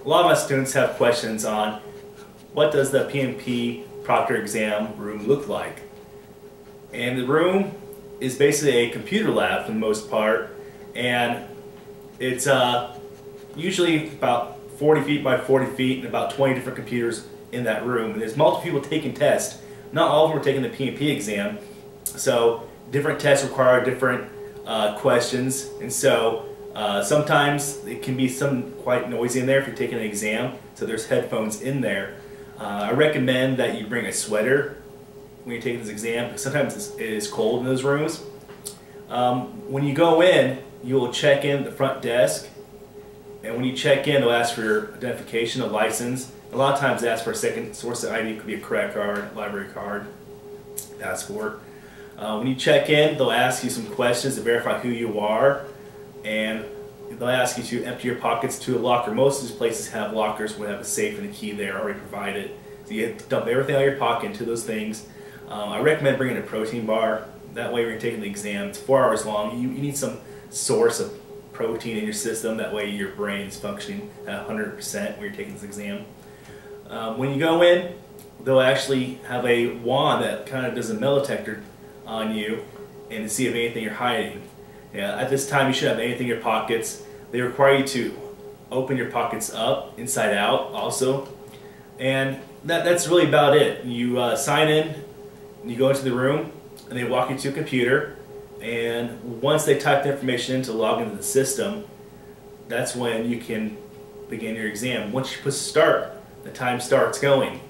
A lot of my students have questions on what does the PMP proctor exam room look like. And the room is basically a computer lab for the most part, and it's usually about 40 feet by 40 feet and about 20 different computers in that room. And there's multiple people taking tests. Not all of them are taking the PMP exam, so different tests require different questions, and so sometimes it can be quite noisy in there if you're taking an exam, so there's headphones in there. I recommend that you bring a sweater when you're taking this exam, because sometimes it is cold in those rooms. When you go in, you will check in at the front desk, and when you check in, they'll ask for your identification, a license. A lot of times they ask for a second source of ID. It could be a credit card, library card, passport. When you check in, they'll ask you some questions to verify who you are, and they'll ask you to empty your pockets to a locker. Most of these places have lockers where they have a safe and a key there already provided. So you have to dump everything out of your pocket into those things. I recommend bringing a protein bar. That way when you're taking the exam, it's 4 hours long. You need some source of protein in your system. That way your brain is functioning at 100% when you're taking this exam. When you go in, they'll actually have a wand that kind of does a metal detector on you and to see if anything you're hiding. At this time you shouldn't have anything in your pockets. They require you to open your pockets up, inside out also. And that's really about it. You sign in, you go into the room, and they walk you to a computer, and once they type the information in to log into the system, that's when you can begin your exam. Once you push start, the time starts going.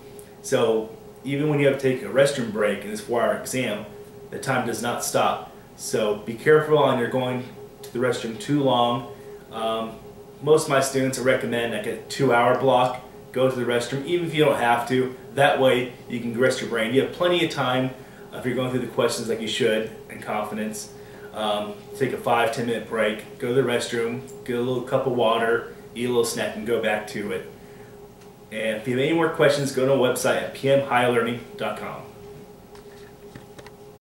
So even when you have to take a restroom break in this 4-hour exam, the time does not stop. So be careful on your going to the restroom too long. Most of my students I recommend like a 2-hour block. Go to the restroom, even if you don't have to. That way you can rest your brain. You have plenty of time if you're going through the questions like you should in confidence. Take a 5-10 minute break, go to the restroom, get a little cup of water, eat a little snack, and go back to it. And if you have any more questions, go to our website at pmhighlearning.com.